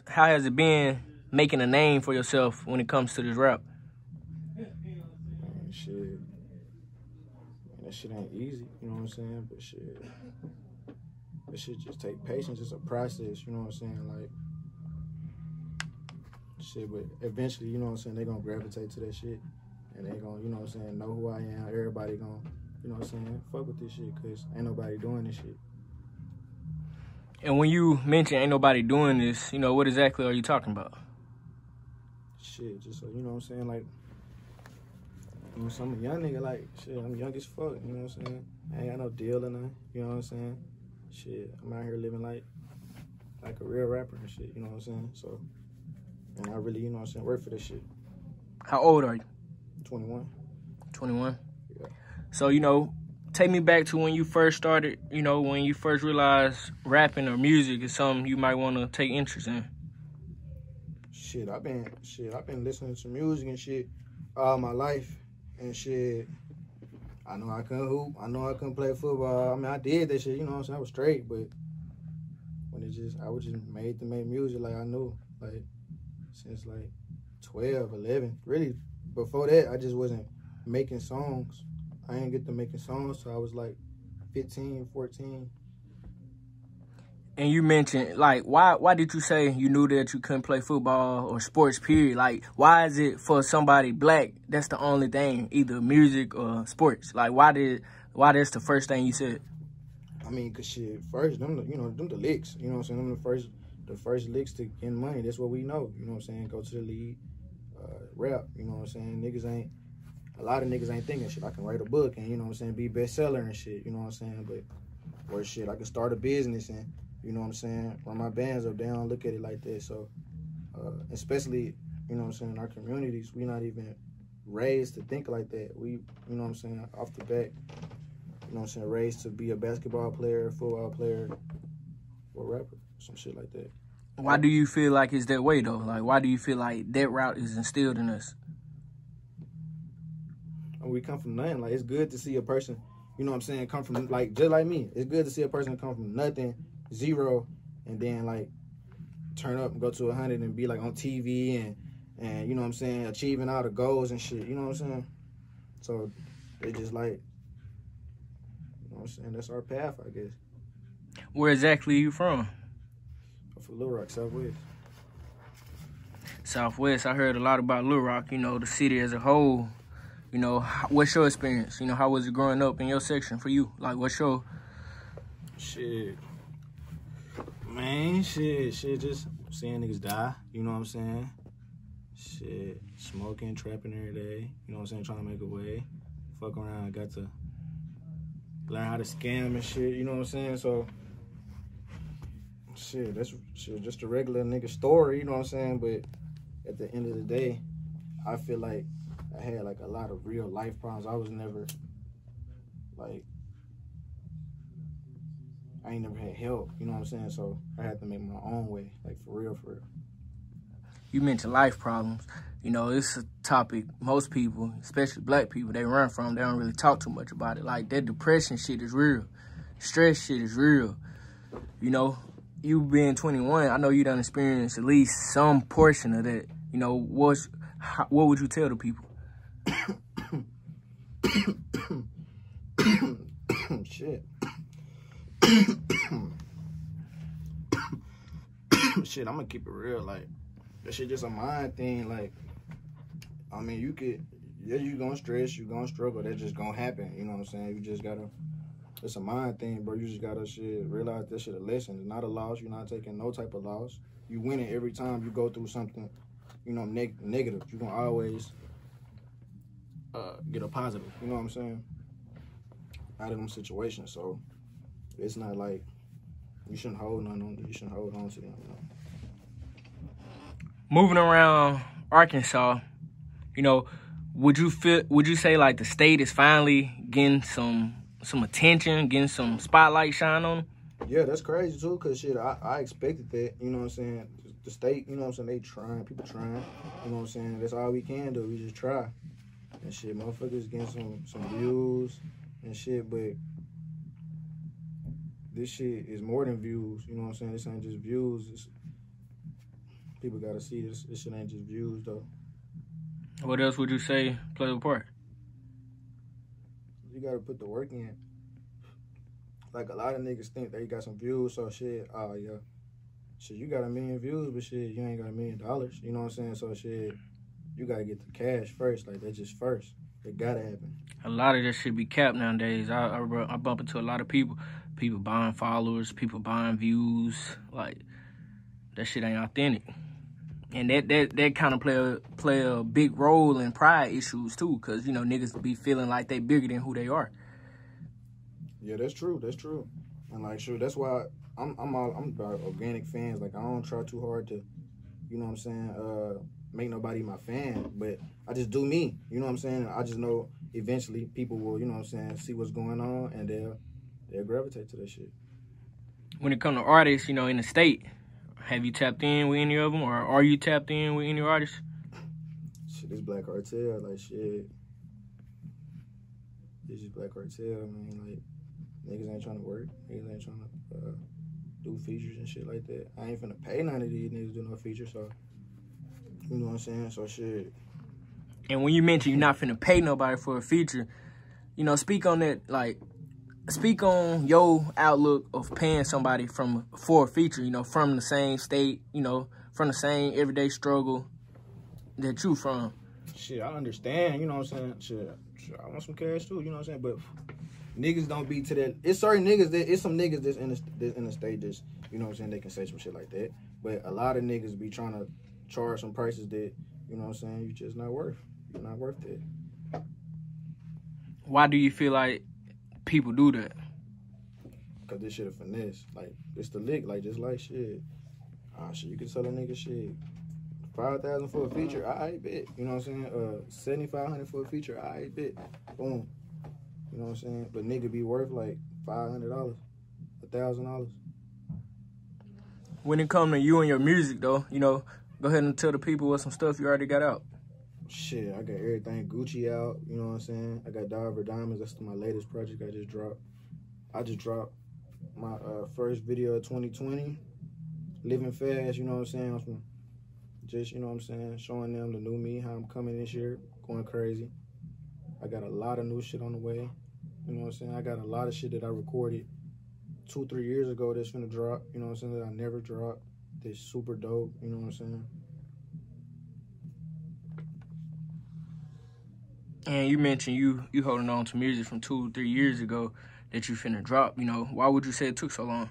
How has it been making a name for yourself when it comes to this rap? Man, shit. Man, that shit ain't easy, you know what I'm saying? But shit, that shit just take patience. It's a process, you know what I'm saying? Like, shit, but eventually, you know what I'm saying, they gonna gravitate to that shit. And they gonna, you know what I'm saying, know who I am. Everybody gonna, you know what I'm saying, fuck with this shit, cause ain't nobody doing this shit. And when you mention ain't nobody doing this, what exactly are you talking about? Shit, just so, you know what I'm saying, like, you know, some young nigga, like, shit, I'm young as fuck, you know what I'm saying? I ain't got no deal or nothing, you know what I'm saying? Shit, I'm out here living like a real rapper and shit, you know what I'm saying? So, and I really, you know what I'm saying, work for this shit. How old are you? 21. 21? Yeah. So, take me back to when you first started, when you first realized rapping or music is something you might want to take interest in. I've been listening to music and shit all my life. And shit, I know I couldn't hoop. I know I couldn't play football. I mean, I did that shit, you know what I'm saying? I was straight, but I was just made to make music like I knew, like, since like 12, 11. Really, before that, I just wasn't making songs. I didn't get to making songs till I was like 15, 14. And you mentioned, like, why did you say you knew that you couldn't play football or sports, period? Like, why is it for somebody black, that's the only thing, either music or sports? Like, why that's the first thing you said? I mean, cause shit, first, them the licks, you know what I'm saying? Them the first licks to get money, that's what we know, you know what I'm saying? Go to the league, rap, you know what I'm saying? A lot of niggas ain't thinking shit. I can write a book and, you know what I'm saying, be a bestseller and shit, you know what I'm saying? Or shit, I can start a business and, you know what I'm saying, run my bands up, they don't look at it like that. So, especially, you know what I'm saying, in our communities, we not even raised to think like that. We, you know what I'm saying, off the bat, you know what I'm saying, raised to be a basketball player, football player, or rapper, some shit like that. Why do you feel like it's that way, though? Like, why do you feel like that route is instilled in us? And we come from nothing. Like, it's good to see a person, you know what I'm saying, come from, like, just like me. It's good to see a person come from nothing, zero, and then, like, turn up and go to 100 and be, like, on TV and you know what I'm saying, achieving all the goals and shit, you know what I'm saying? So, they just, like, you know what I'm saying, that's our path, I guess. Where exactly are you from? I'm from Little Rock, Southwest. Southwest. I heard a lot about Little Rock, the city as a whole. What's your experience? How was it growing up in your section for you? Like, what's your... Shit. Man, shit, just seeing niggas die, you know what I'm saying? Shit, smoking, trapping every day, you know what I'm saying, trying to make a way. Fuck around, got to learn how to scam and shit, you know what I'm saying? So, shit, that's just a regular nigga story, you know what I'm saying? But at the end of the day, I feel like I had like a lot of real life problems. I was never like, I ain't never had help, you know what I'm saying? So I had to make my own way, like for real. You mentioned life problems. It's a topic most people, especially black people, they run from. They don't really talk too much about it. Like, that depression shit is real. Stress shit is real. You being 21, I know you done experienced at least some portion of that. What would you tell the people? Shit. Shit, I'm gonna keep it real. Like, that shit just a mind thing. Like, I mean, you gonna stress, you gonna struggle. That's just gonna happen. You know what I'm saying? You just gotta, it's a mind thing, bro. You just gotta realize that shit a lesson. It's not a loss. You're not taking no type of loss. You win it every time you go through something, negative. You're gonna always get a positive. You know what I'm saying? Out of them situations. So it's not like you shouldn't hold on to them. You shouldn't hold on to them. Moving around Arkansas, would you say like the state is finally getting some attention, getting some spotlight shine on them? Yeah, that's crazy too, cause shit, I expected that, you know what I'm saying? The state, you know what I'm saying, they trying, people trying, you know what I'm saying? That's all we can do, we just try. And shit, motherfuckers getting some views and shit, but this shit is more than views, you know what I'm saying? This ain't just views, People gotta see this. This shit ain't just views though. What else would you say play a part? You gotta put the work in. Like a lot of niggas think they got some views, so shit, oh yeah. Shit, you got 1 million views, but shit, you ain't got $1 million. You know what I'm saying? So shit, you gotta get the cash first. Like that's just first. It gotta happen. A lot of that shit be capped nowadays. I bump into a lot of people buying followers, people buying views. Like that shit ain't authentic. And that kind of play a big role in pride issues too, cause you know niggas be feeling like they bigger than who they are. Yeah, that's true. That's true. And like, sure, that's why I'm about organic fans. Like I don't try too hard to, you know what I'm saying, make nobody my fan, but I just do me. You know what I'm saying? I just know eventually people will, you know what I'm saying, see what's going on and they'll gravitate to that shit. When it comes to artists, you know, in the state, have you tapped in with any of them, or are you tapped in with any artists? Shit, this Black Cartel, like shit. This is Black Cartel, man. Like niggas ain't trying to work. Niggas ain't trying to do features and shit like that. I ain't finna pay none of these niggas to do no features, so you know what I'm saying? So shit. And when you mention you're not finna pay nobody for a feature, you know, speak on that, like, speak on your outlook of paying somebody for a feature, you know, from the same state, you know, from the same everyday struggle that you from. Shit, I understand, you know what I'm saying? Shit, I want some cash too, you know what I'm saying? But niggas don't be to that. It's certain niggas it's some niggas that's in the state that's, you know what I'm saying, they can say some shit like that. But a lot of niggas be trying to charge some prices that, you know what I'm saying, you just not worth. You're not worth it. Why do you feel like people do that? Cause this shit a finesse. Like, it's the lick, like just like shit. Shit, you can sell a nigga shit 5,000 for a feature, I bet. You know what I'm saying? 7,500 for a feature, I bet. Boom. You know what I'm saying? But nigga be worth like $500, $1,000. When it comes to you and your music, though, you know, go ahead and tell the people what some stuff you already got out. Shit, I got everything Gucci out, you know what I'm saying? I got Diver Diamonds, that's my latest project I just dropped. I just dropped my first video of 2020, Living Fast, you know what I'm saying? I'm just, you know what I'm saying, showing them the new me, how I'm coming this year, going crazy. I got a lot of new shit on the way, you know what I'm saying? I got a lot of shit that I recorded 2-3 years ago that's finna drop, you know what I'm saying, that I never dropped. That's super dope, you know what I'm saying? And you mentioned you holding on to music from 2-3 years ago that you finna drop. You know, why would you say it took so long?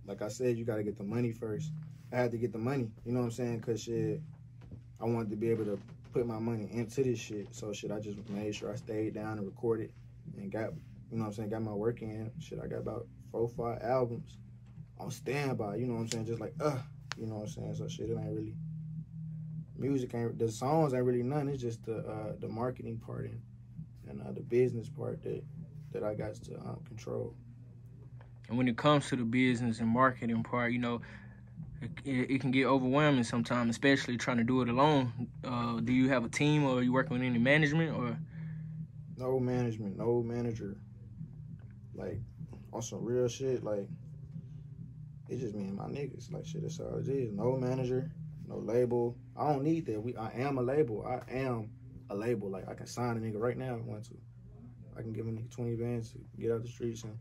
Like I said, you gotta get the money first. I had to get the money, you know what I'm saying? Cause shit, I wanted to be able to put my money into this shit. So shit, I just made sure I stayed down and recorded and got, you know what I'm saying, got my work in. Shit, I got about 4 or 5 albums on standby, you know what I'm saying? Just like, you know what I'm saying? So shit, it ain't really, music ain't, the songs ain't really none. It's just the marketing part and the business part that I got to control. And when it comes to the business and marketing part, you know, it can get overwhelming sometimes, especially trying to do it alone. Do you have a team, or are you working with any management, or? No management, no manager. Like, on some real shit, like, it's just me and my niggas. Like, shit, that's all it is. No manager, no label. I don't need that. I am a label. I am a label. Like, I can sign a nigga right now if I want to. I can give a nigga 20 bands to get out the streets and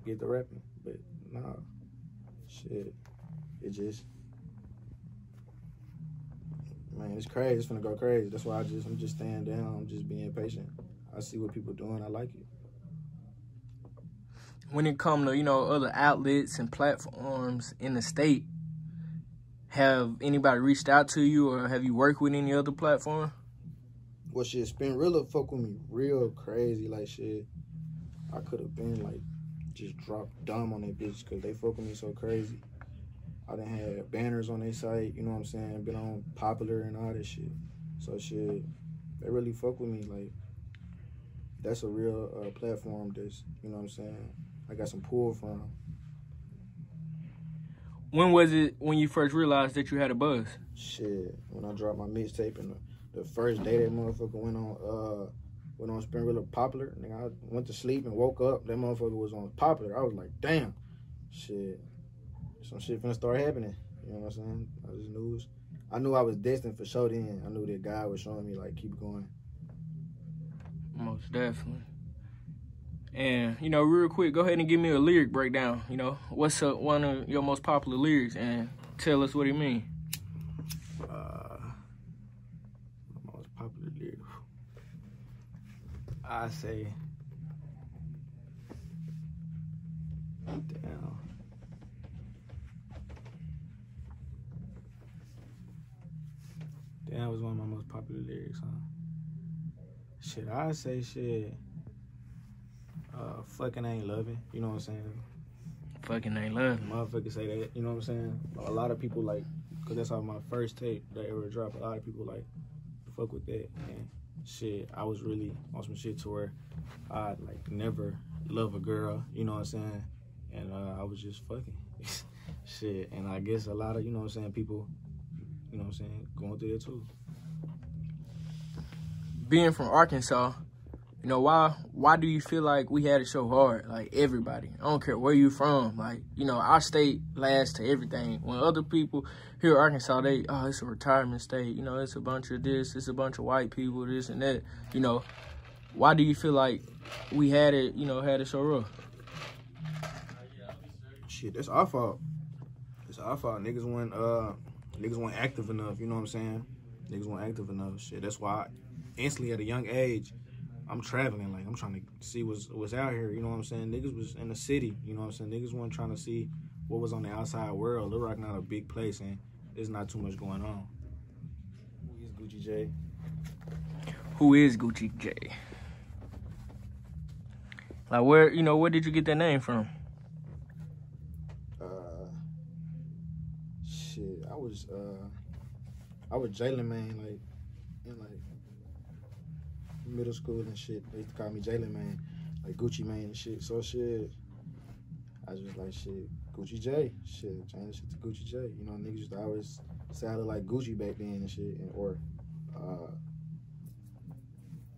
get the rapping. But, nah, shit, it just, man, it's crazy. It's finna go crazy. That's why I'm just staying down. I'm just being patient. I see what people doing. I like it. When it comes to, you know, other outlets and platforms in the state, have anybody reached out to you, or have you worked with any other platform? Well, shit, Spinrilla fuck with me real crazy. Like, shit, I could have been, like, just dropped dumb on that bitch because they fuck with me so crazy. I done had banners on their site, you know what I'm saying? Been on Popular and all that shit. So, shit, they really fuck with me. Like, that's a real platform that's, you know what I'm saying, I got some pull from. When was it when you first realized that you had a buzz? Shit, when I dropped my mixtape and the first day that motherfucker went on Spinrilla Popular, and I went to sleep and woke up, that motherfucker was on Popular. I was like, damn, shit, some shit finna start happening. You know what I'm saying? I knew I was destined for sure then. I knew that God was showing me, like, keep going. Most definitely. And, you know, real quick, go ahead and give me a lyric breakdown. You know, what's one of your most popular lyrics and tell us what it means. My most popular lyric. I say, Damn was one of my most popular lyrics, huh? Shit, I say shit. Fucking ain't loving. You know what I'm saying? Fucking ain't loving. Motherfuckers say that. You know what I'm saying? A lot of people like, cause that's how my first tape that I ever dropped. A lot of people like fuck with that. And shit, I was really on some shit to where I like never love a girl. You know what I'm saying? And I was just fucking shit. And I guess a lot of, you know what I'm saying, people, you know what I'm saying, going through it too. Being from Arkansas, you know, why do you feel like we had it so hard? Like, everybody. I don't care where you from. Like, you know, our state lasts to everything. When other people here in Arkansas, it's a retirement state. You know, it's a bunch of this, it's a bunch of white people, this and that. You know, why do you feel like we had it, you know, had it so rough? Shit, that's our fault. It's our fault. Niggas weren't active enough, you know what I'm saying? Niggas weren't active enough. Shit, that's why instantly at a young age, I'm traveling. Like, I'm trying to see what's out here, you know what I'm saying? Niggas was in the city, you know what I'm saying? Niggas weren't trying to see what was on the outside world. Little Rock not a big place, and there's not too much going on. Who is Gucci J? Who is Gucci J? Like, where did you get that name from? Shit, I was Jalen Man, like, in, like, middle school and shit. They used to call me Jalen Man, like Gucci Man and shit. So shit, I was just like, shit, Gucci J. Shit, change the shit to Gucci J. You know, niggas used to always say I look like Gucci back then and shit, or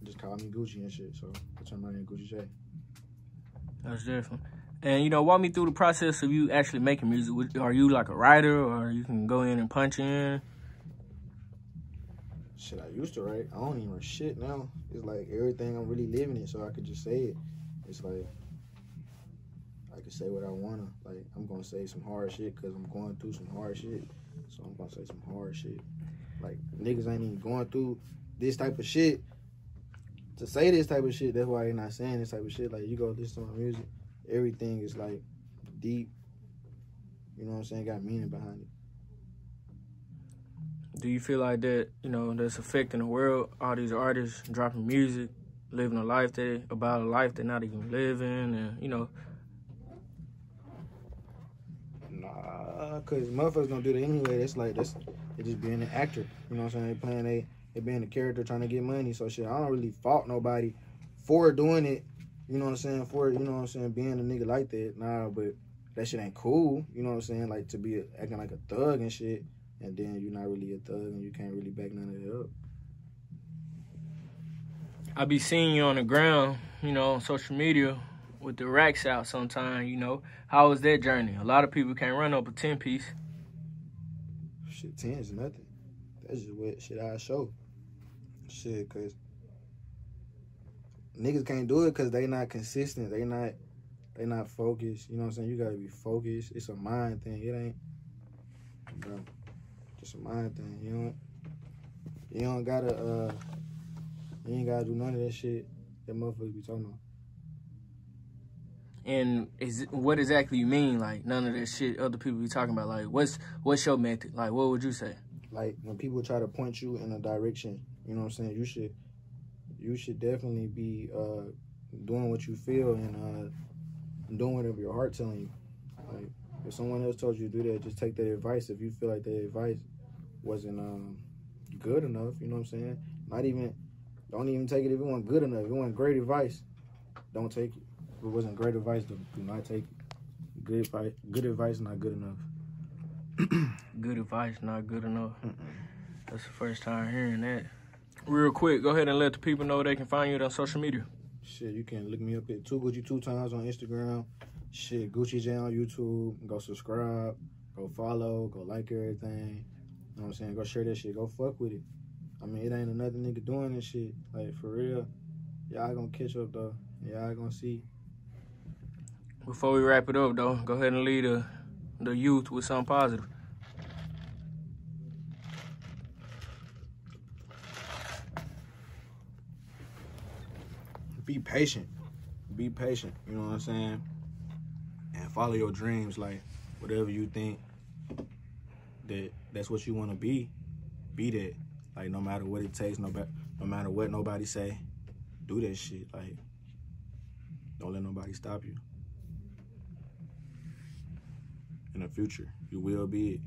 just call me Gucci and shit. So I turned my name Gucci J. That's different. And, you know, walk me through the process of you actually making music. Are you like a writer, or you can go in and punch in? Shit, I used to write. I don't even write shit now. It's like everything I'm really living it, so I could just say it. It's like I could say what I wanna. Like, I'm gonna say some hard shit because I'm going through some hard shit. So I'm gonna say some hard shit. Like, niggas ain't even going through this type of shit to say this type of shit. That's why they not saying this type of shit. Like, you go listen to my music, everything is like deep. You know what I'm saying? Got meaning behind it. Do you feel like that, you know, that's affecting the world? All these artists dropping music, living a life about a life they're not even living, and, you know. Nah, cause motherfuckers don't do that anyway. They just being an actor. You know what I'm saying? They being a character trying to get money. So shit, I don't really fault nobody for doing it. You know what I'm saying? Being a nigga like that. Nah, but that shit ain't cool. You know what I'm saying? Like, to be acting like a thug and shit. And then you're not really a thug and you can't really back none of it up. I be seeing you on the ground, you know, on social media with the racks out sometime, you know. How was that journey? A lot of people can't run up a 10-piece. Shit, 10 is nothing. That's just what shit I show. Shit, because niggas can't do it because they not consistent. They not focused. You know what I'm saying? You got to be focused. It's a mind thing. It ain't, bro. Just a mind thing, you know. You ain't gotta do none of that shit that motherfuckers be talking about. And what exactly you mean, like, none of that shit other people be talking about? Like, what's your method? Like, what would you say? Like, when people try to point you in a direction, you know what I'm saying? You should definitely be doing what you feel and doing whatever your heart telling you. Like, if someone else told you to do that, just take that advice. If you feel like that advice wasn't good enough, you know what I'm saying? Don't even take it if it wasn't good enough. If it wasn't great advice, don't take it. If it wasn't great advice, do not take it. Good advice, not good enough. Good advice, not good enough. That's the first time hearing that. Real quick, go ahead and let the people know they can find you on social media. Shit, you can look me up at 2Gucci 2 times on Instagram. Shit, Gucci J on YouTube. Go subscribe. Go follow, go like everything. You know what I'm saying? Go share that shit. Go fuck with it. I mean, it ain't another nigga doing this shit. Like, for real. Y'all gonna catch up, though. Y'all gonna see. Before we wrap it up, though, go ahead and lead the youth with something positive. Be patient. Be patient. You know what I'm saying? And follow your dreams. Like, whatever you think that's what you want to be that. Like, no matter what it takes, no matter what nobody say, do that shit. Like, don't let nobody stop you. In the future, you will be it.